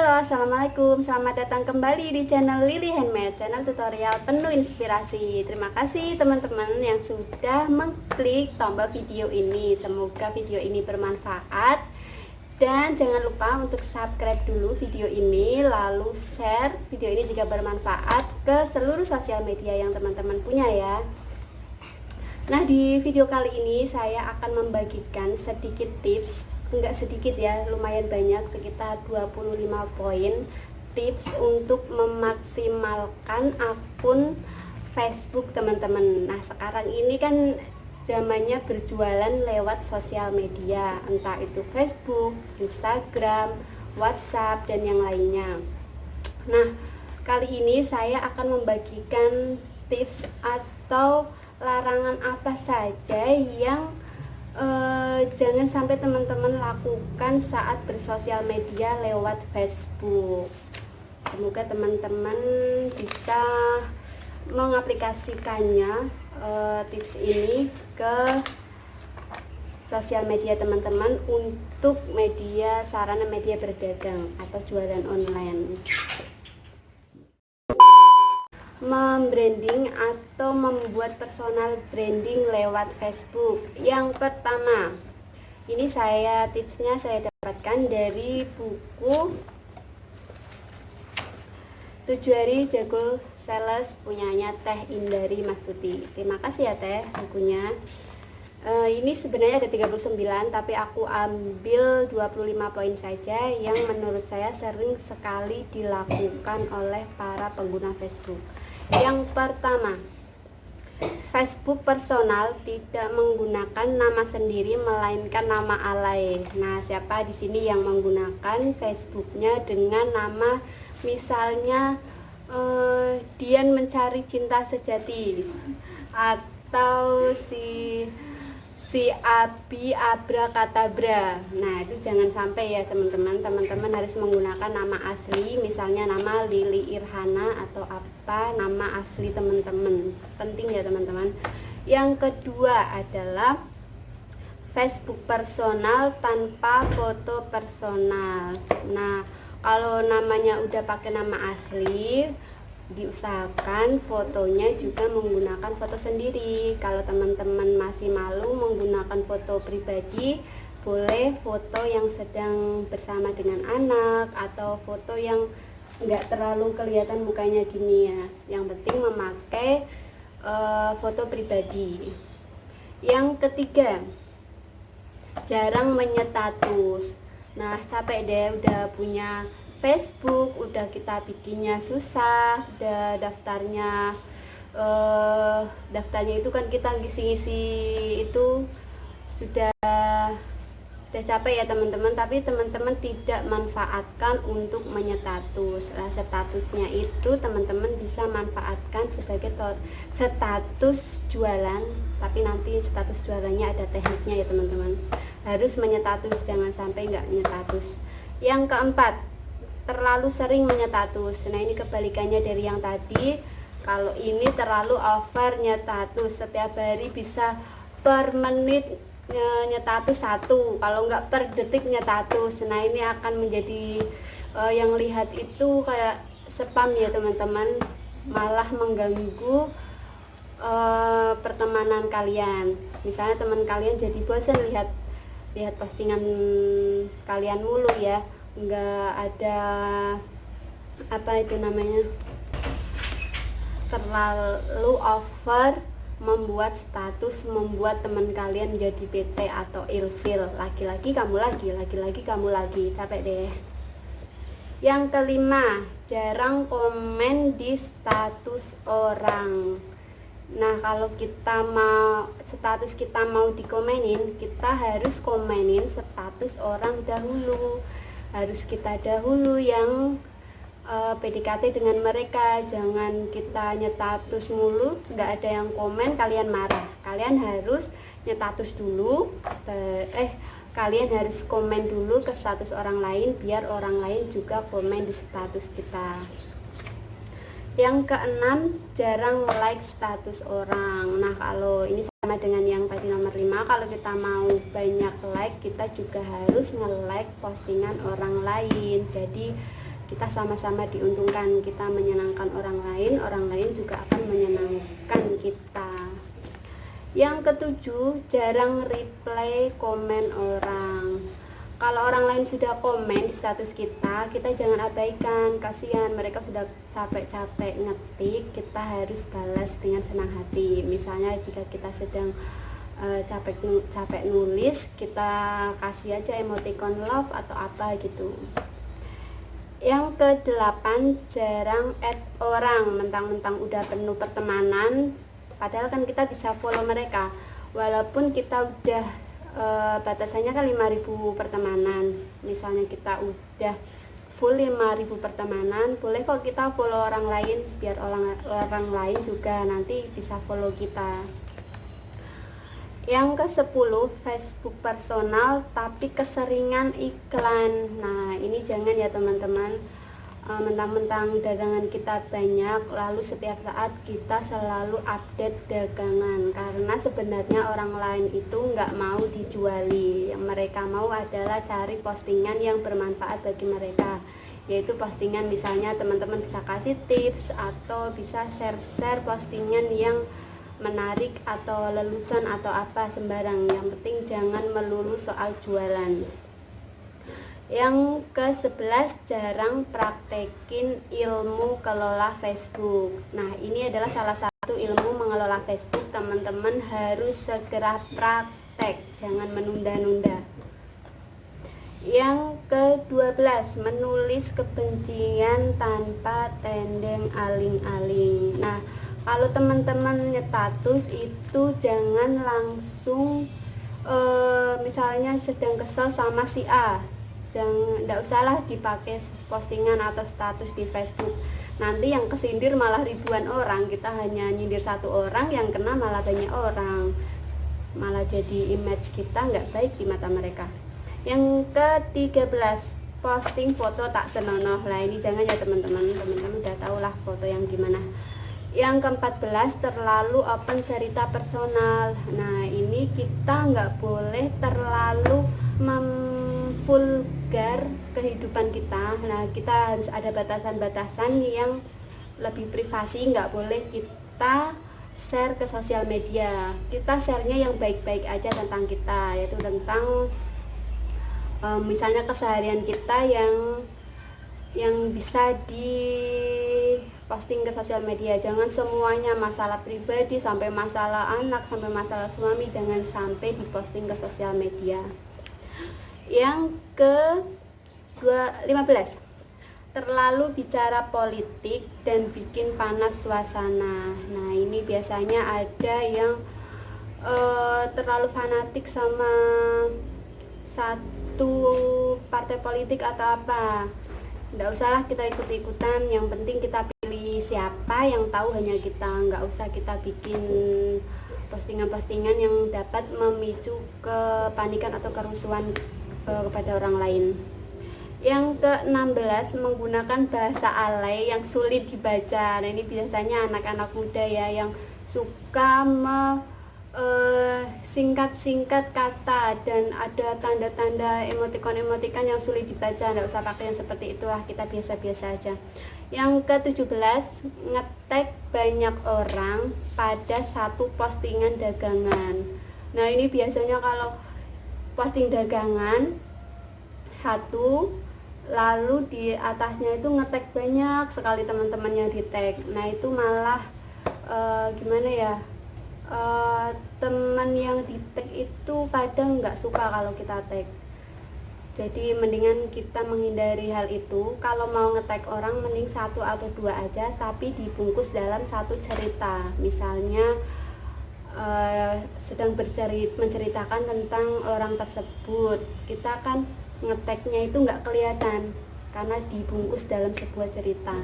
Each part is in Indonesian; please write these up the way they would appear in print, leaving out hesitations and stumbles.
Halo, assalamualaikum. Selamat datang kembali di channel Lily Handmade, channel tutorial penuh inspirasi. Terima kasih teman-teman yang sudah mengklik tombol video ini. Semoga video ini bermanfaat. Dan jangan lupa untuk subscribe dulu video ini, lalu share video ini jika bermanfaat ke seluruh sosial media yang teman-teman punya ya. Nah, di video kali ini saya akan membagikan sedikit tips, enggak sedikit ya, lumayan banyak, sekitar 25 poin tips untuk memaksimalkan akun Facebook teman-teman. Nah, sekarang ini kan zamannya berjualan lewat sosial media, entah itu Facebook, Instagram, WhatsApp, dan yang lainnya. Nah, kali ini saya akan membagikan tips atau larangan apa saja yang jangan sampai teman-teman lakukan saat bersosial media lewat Facebook. Semoga teman-teman bisa mengaplikasikannya tips ini ke sosial media teman-teman untuk sarana media berdagang atau jualan online. Membranding atau membuat personal branding lewat Facebook. Yang pertama, ini tipsnya saya dapatkan dari buku 7 Hari Jago Sales punyanya Teh Indari Mastuti. Terima kasih ya Teh bukunya. Ini sebenarnya ada 39, tapi aku ambil 25 poin saja yang menurut saya sering sekali dilakukan oleh para pengguna Facebook. Yang pertama, Facebook personal tidak menggunakan nama sendiri melainkan nama alay. Nah, siapa di sini yang menggunakan Facebooknya dengan nama misalnya Dian Mencari Cinta Sejati atau si Abi Abrakadabra. Nah, itu jangan sampai ya teman-teman. Teman-teman harus menggunakan nama asli, misalnya nama Lili Irhana atau apa nama asli teman-teman. Penting ya teman-teman. Yang kedua adalah Facebook personal tanpa foto personal. Nah, kalau namanya udah pakai nama asli, diusahakan fotonya juga menggunakan foto sendiri. Kalau teman-teman masih malu menggunakan foto pribadi, boleh foto yang sedang bersama dengan anak atau foto yang enggak terlalu kelihatan mukanya gini ya. Yang penting memakai foto pribadi. Yang ketiga, jarang menyetatus. Nah, capek deh udah punya Facebook, udah kita bikinnya susah, udah daftarnya itu kan kita ngisi-ngisi itu sudah capek ya teman-teman, tapi teman-teman tidak manfaatkan untuk menyetatus. Nah, statusnya itu teman-teman bisa manfaatkan sebagai status jualan, tapi nanti status jualannya ada tekniknya ya teman-teman. Harus menyetatus, jangan sampai nggak nyetatus. Yang keempat, terlalu sering menyetatus. Nah, ini kebalikannya dari yang tadi. Kalau ini terlalu over nyetatus, setiap hari bisa per menit nyetatus 1, kalau enggak per detik nyetatus. Nah, ini akan menjadi yang lihat itu kayak spam ya teman-teman, malah mengganggu pertemanan kalian. Misalnya teman kalian jadi bosan lihat postingan kalian mulu ya, nggak ada apa itu namanya, terlalu over membuat status, membuat teman kalian jadi bete atau ilfil. Laki-laki kamu lagi, capek deh. Yang kelima, jarang komen di status orang. Nah, kalau status kita mau dikomenin, kita harus komenin status orang dahulu. Harus kita dahulu yang PDKT dengan mereka. Jangan kita nyetatus mulu, nggak ada yang komen, kalian marah. Kalian harus nyetatus dulu, kalian harus komen dulu ke status orang lain, biar orang lain juga komen di status kita. Yang keenam, jarang like status orang. Nah, kalau ini sama dengan yang tadi nomor 5, kalau kita mau banyak like, kita juga harus nge-like postingan orang lain. Jadi kita sama-sama diuntungkan, kita menyenangkan orang lain juga akan menyenangkan kita. Yang ketujuh, jarang reply komen orang. Kalau orang lain sudah komen di status kita jangan abaikan, kasihan mereka sudah capek-capek ngetik, kita harus balas dengan senang hati. Misalnya jika kita sedang capek nulis, kita kasih aja emoticon love atau apa gitu. Yang ke-8, jarang add orang, mentang-mentang udah penuh pertemanan, padahal kan kita bisa follow mereka walaupun kita udah batasannya kan 5.000 pertemanan. Misalnya kita udah full 5.000 pertemanan, boleh kok kita follow orang lain biar orang lain juga nanti bisa follow kita. Yang ke-10, Facebook personal tapi keseringan iklan. Nah, ini jangan ya teman-teman. Mentang-mentang dagangan kita banyak lalu setiap saat kita selalu update dagangan, karena sebenarnya orang lain itu nggak mau dijuali. Yang mereka mau adalah cari postingan yang bermanfaat bagi mereka, yaitu postingan misalnya teman-teman bisa kasih tips atau bisa share postingan yang menarik atau lelucon atau apa sembarang, yang penting jangan melulu soal jualan. Yang ke-11, jarang praktekin ilmu kelola Facebook. Nah, ini adalah salah satu ilmu mengelola Facebook. Teman-teman harus segera praktek, jangan menunda-nunda. Yang ke-12, menulis kebencian tanpa tendeng aling-aling. Nah, kalau teman-teman nyetatus itu jangan langsung misalnya sedang kesel sama si A, enggak usahlah dipakai postingan atau status di Facebook. Nanti yang kesindir malah ribuan orang, kita hanya nyindir satu orang, yang kena malah banyak orang, malah jadi image kita nggak baik di mata mereka. Yang ke-13, posting foto tak senonoh. Lah ini jangan ya teman-teman udah tau lah foto yang gimana. Yang ke-14, terlalu open cerita personal. Nah, ini kita nggak boleh terlalu memvulgar kehidupan kita. Nah, kita harus ada batasan-batasan yang lebih privasi, nggak boleh kita share ke sosial media. Kita share-nya yang baik-baik aja tentang kita, yaitu tentang misalnya keseharian kita yang bisa di posting ke sosial media. Jangan semuanya masalah pribadi sampai masalah anak sampai masalah suami, jangan sampai diposting ke sosial media. Yang ke-15, terlalu bicara politik dan bikin panas suasana. Nah, ini biasanya ada yang terlalu fanatik sama satu partai politik atau apa. Nggak usahlah kita ikut-ikutan, yang penting kita pilih siapa yang tahu hanya kita. Nggak usah kita bikin postingan-postingan yang dapat memicu kepanikan atau kerusuhan kepada orang lain. Yang ke-16, menggunakan bahasa alay yang sulit dibaca. Nah, ini biasanya anak-anak muda ya yang suka singkat-singkat kata dan ada tanda-tanda emotikon-emotikan yang sulit dibaca. Nggak usah pakai yang seperti itulah, kita biasa-biasa aja. Yang ke-17, nge-tag banyak orang pada satu postingan dagangan. Nah, ini biasanya kalau posting dagangan satu, lalu di atasnya itu nge-tag banyak sekali teman-teman yang di-tag. Nah, itu malah gimana ya, teman yang di-tag itu kadang nggak suka kalau kita tag. Jadi mendingan kita menghindari hal itu. Kalau mau nge-tag orang mending satu atau dua aja, tapi dibungkus dalam satu cerita. Misalnya sedang menceritakan tentang orang tersebut, kita kan nge-tagnya itu nggak kelihatan karena dibungkus dalam sebuah cerita.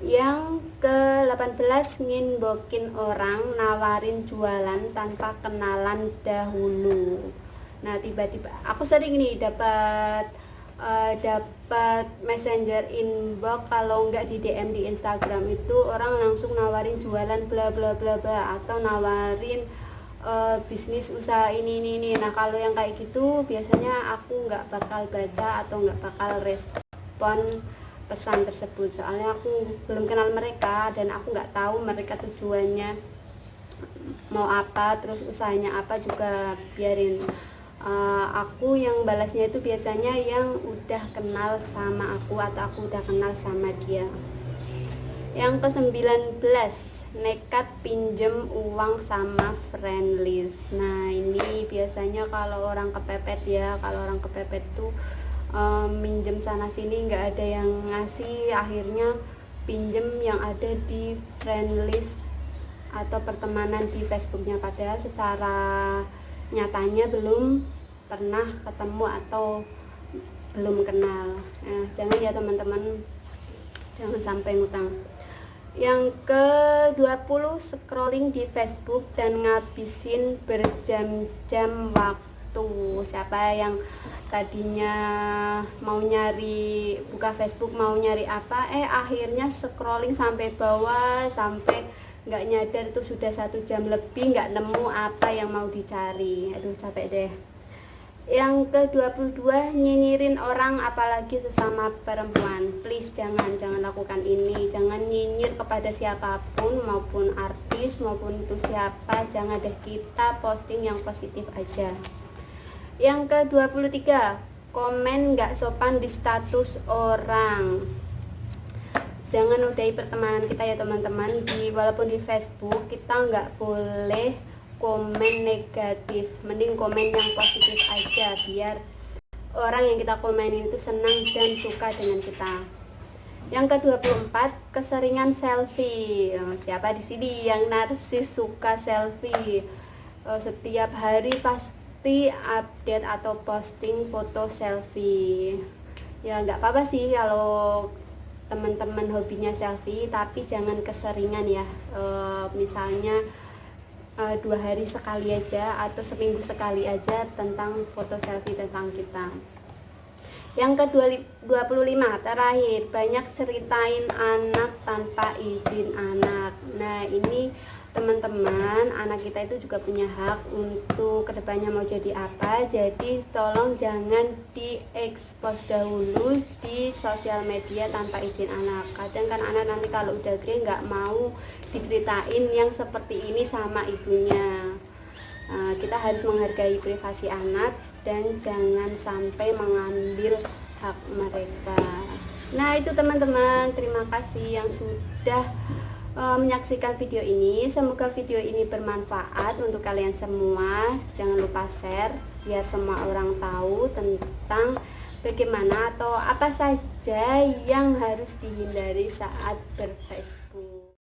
Yang ke-18, nginbokin orang nawarin jualan tanpa kenalan dahulu. Nah, tiba-tiba aku sering nih dapat messenger inbox, kalau nggak di DM di Instagram itu orang langsung nawarin jualan bla bla bla bla, atau nawarin bisnis usaha ini. Nah, kalau yang kayak gitu biasanya aku nggak bakal baca atau nggak bakal respon merespon pesan tersebut, soalnya aku belum kenal mereka dan aku nggak tahu mereka tujuannya mau apa, terus usahanya apa juga biarin. Aku yang balasnya itu biasanya yang udah kenal sama aku atau aku udah kenal sama dia. Yang ke-19, nekat pinjem uang sama friend list. Nah ini biasanya kalau orang kepepet ya, kalau orang kepepet tuh minjem sana sini nggak ada yang ngasih, akhirnya pinjem yang ada di friend list atau pertemanan di Facebooknya, padahal secara nyatanya belum pernah ketemu atau belum kenal. Jangan ya teman-teman, jangan sampai ngutang. Yang ke-20, scrolling di Facebook dan ngabisin berjam-jam waktu. Siapa yang tadinya mau nyari, buka Facebook mau nyari apa, akhirnya scrolling sampai bawah, sampai nggak nyadar itu sudah 1 jam lebih nggak nemu apa yang mau dicari. Aduh capek deh. Yang ke-22, nyinyirin orang apalagi sesama perempuan. Please jangan lakukan ini. Jangan nyinyir kepada siapapun, maupun artis maupun itu siapa. Jangan deh, kita posting yang positif aja. Yang ke-23, komen nggak sopan di status orang. Jangan nodai pertemanan kita ya teman-teman. Walaupun di Facebook kita nggak boleh komen negatif, mending komen yang positif aja biar orang yang kita komenin itu senang dan suka dengan kita. Yang ke-24, keseringan selfie. Siapa di sini yang narsis suka selfie? Setiap hari pasti update atau posting foto selfie. Ya nggak apa-apa sih kalau teman-teman hobinya selfie, tapi jangan keseringan ya. Misalnya 2 hari sekali aja atau seminggu sekali aja tentang foto selfie tentang kita. Yang ke-25, terakhir, banyak ceritain anak tanpa izin anak. Nah ini teman-teman, anak kita itu juga punya hak untuk kedepannya mau jadi apa. Jadi tolong jangan diekspos dahulu di sosial media tanpa izin anak. Kadang kan anak nanti kalau udah gede nggak mau diceritain yang seperti ini sama ibunya. Kita harus menghargai privasi anak dan jangan sampai mengambil hak mereka. Nah itu teman-teman, terima kasih yang sudah menyaksikan video ini. Semoga video ini bermanfaat untuk kalian semua. Jangan lupa share biar semua orang tahu tentang bagaimana atau apa saja yang harus dihindari saat berFacebook.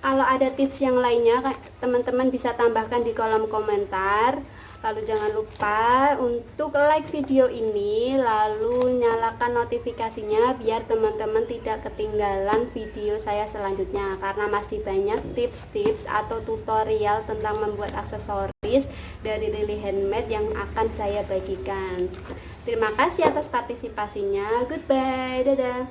Kalau ada tips yang lainnya teman-teman bisa tambahkan di kolom komentar. Lalu jangan lupa untuk like video ini, lalu nyalakan notifikasinya biar teman-teman tidak ketinggalan video saya selanjutnya, karena masih banyak tips-tips atau tutorial tentang membuat aksesoris dari Lily Handmade yang akan saya bagikan. Terima kasih atas partisipasinya. Goodbye, dadah.